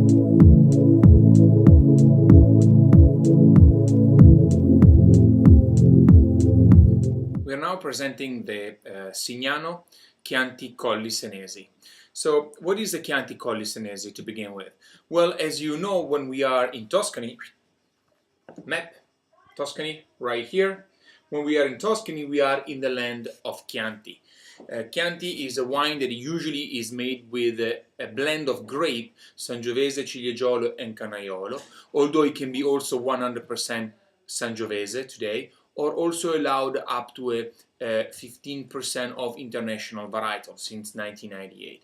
We are now presenting the SIGNANO Chianti Colli Senesi. So what is the Chianti Colli Senesi to begin with? Well, as you know, when we are in Tuscany, map, Tuscany right here, when we are in Tuscany, we are in the land of Chianti. Chianti is a wine that usually is made with a blend of grape, Sangiovese, Ciliegiolo and Canaiolo, although it can be also 100% Sangiovese today, or also allowed up to a 15% of international varietal since 1998.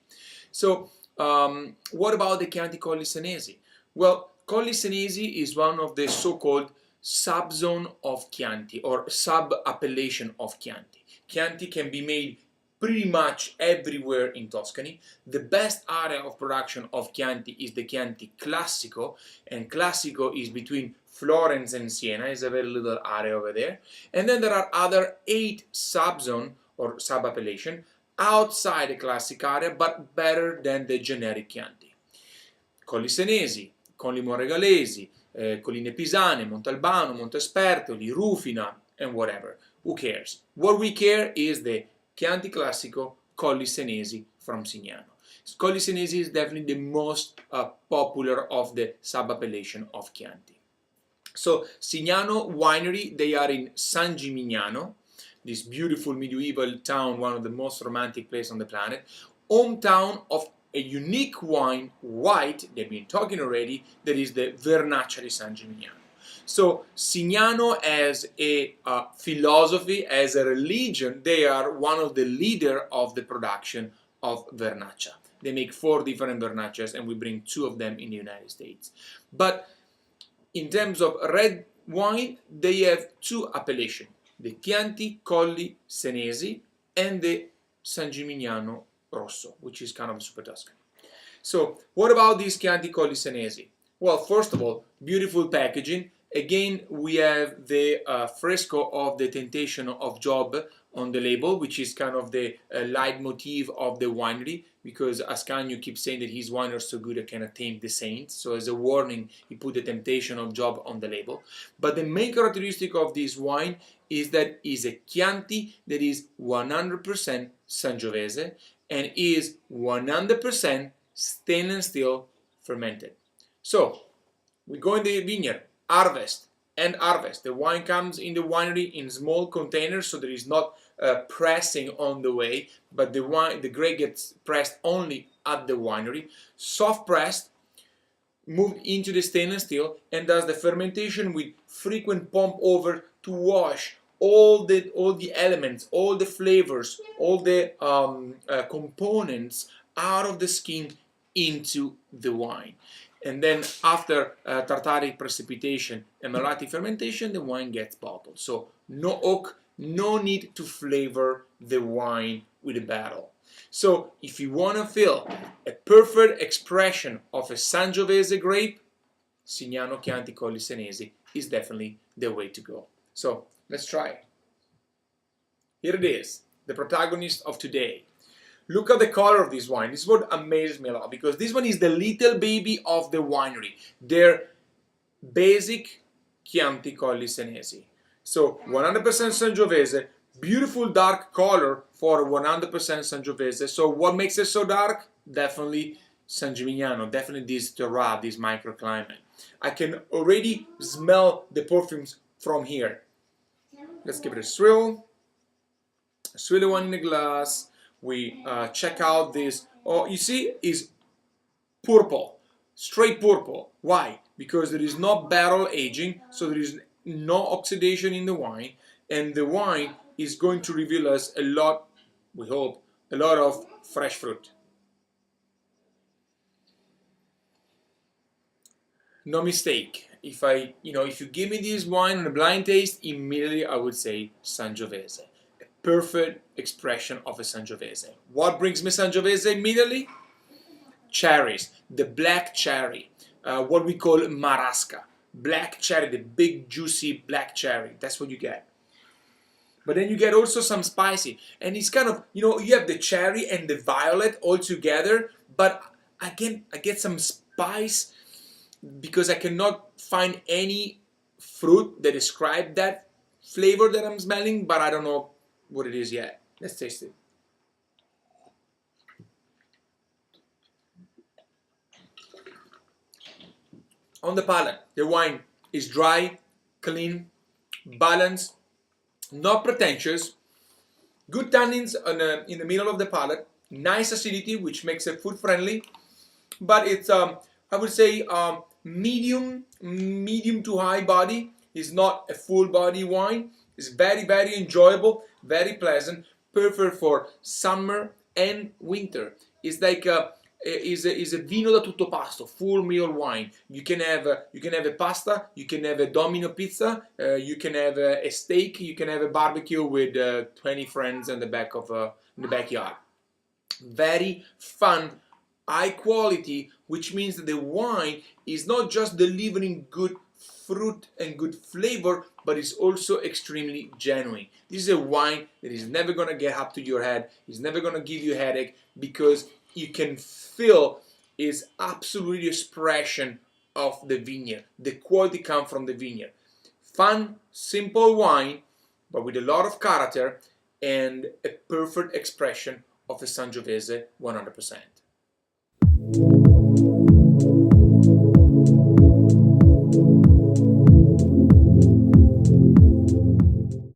So what about the Chianti Colli Senesi? Well, Colli Senesi is one of the so-called subzone of Chianti or sub-appellation of Chianti. Chianti can be made pretty much everywhere in Tuscany. The best area of production of Chianti is the Chianti Classico, and Classico is between Florence and Siena. It's a very little area over there. And then there are other 8 subzone or sub-appellation outside the classic area, but better than the generic Chianti. Colli Senesi, Colli Monregalesi, Colline Pisane, Montalbano, Montespertoli, Rufina, and whatever. Who cares? What we care is the Chianti Classico Colli Senesi from Signano. Colli Senesi is definitely the most popular of the sub-appellation of Chianti. So Signano Winery, they are in San Gimignano, this beautiful medieval town, one of the most romantic places on the planet, hometown of a unique wine, white, they've been talking already, that is the Vernaccia di San Gimignano. So Signano as a philosophy, as a religion, they are one of the leaders of the production of Vernaccia. They make 4 different Vernaccias and we bring 2 of them in the United States. But in terms of red wine, they have 2 appellations, the Chianti Colli Senesi and the San Gimignano Rosso, which is kind of super Tuscan. So what about these Chianti Colli Senesi? Well, first of all, beautiful packaging. Again, we have the fresco of the Temptation of Job on the label, which is kind of the leitmotif of the winery, because Ascanio keeps saying that his wine are so good I cannot tame the saints. So as a warning, he put the Temptation of Job on the label. But the main characteristic of this wine is that it's a Chianti that is 100% Sangiovese and is 100% stainless steel fermented. So we go in the vineyard, harvest and harvest. The wine comes in the winery in small containers, so there is not pressing on the way, but the grape gets pressed only at the winery, soft pressed, moved into the stainless steel, and does the fermentation with frequent pump over to wash all the elements, all the flavors, all the components out of the skin into the wine. And then after tartaric precipitation and malolactic fermentation, the wine gets bottled. So no oak, no need to flavor the wine with a barrel. So if you want to feel a perfect expression of a Sangiovese grape, Signano Chianti Colli Senesi is definitely the way to go. So let's try it. Here it is, the protagonist of today. Look at the color of this wine. This is what amazes me a lot, because this one is the little baby of the winery. Their basic Chianti Colli Senesi. So 100% Sangiovese, beautiful dark color for 100% Sangiovese. So what makes it so dark? Definitely San Gimignano, definitely this terroir, this microclimate. I can already smell the perfumes from here. Let's give it a swirl. Swirl the one in the glass. We check out this. Oh, you see, is purple, straight purple. Why? Because there is no barrel aging, so there is no oxidation in the wine, and the wine is going to reveal us a lot, we hope, a lot of fresh fruit. No mistake. If you give me this wine on a blind taste, immediately I would say Sangiovese. Perfect expression of a Sangiovese. What brings me Sangiovese immediately? Cherries, the black cherry, what we call marasca. Black cherry, the big juicy black cherry, that's what you get. But then you get also some spicy, and it's kind of, you have the cherry and the violet all together, but again, I get some spice, because I cannot find any fruit that describe that flavor that I'm smelling, but I don't know what it is yet. Let's taste it. On the palate, the wine is dry, clean, balanced, not pretentious, good tannins in the middle of the palate, nice acidity, which makes it food friendly, but it's I would say medium to high body. It's not a full body wine. It's very enjoyable, very pleasant, perfect for summer and winter. It's like is a vino da tutto pasto, full meal wine. You can have a pasta, you can have a Domino pizza, you can have a steak, you can have a barbecue with 20 friends in the backyard. Very fun, high quality, which means that the wine is not just delivering good fruit and good flavor, but it's also extremely genuine. This is a wine that is never gonna get up to your head. It's never gonna give you a headache, because you can feel is absolutely expression of the vineyard. The quality comes from the vineyard. Fun, simple wine, but with a lot of character and a perfect expression of the Sangiovese 100%.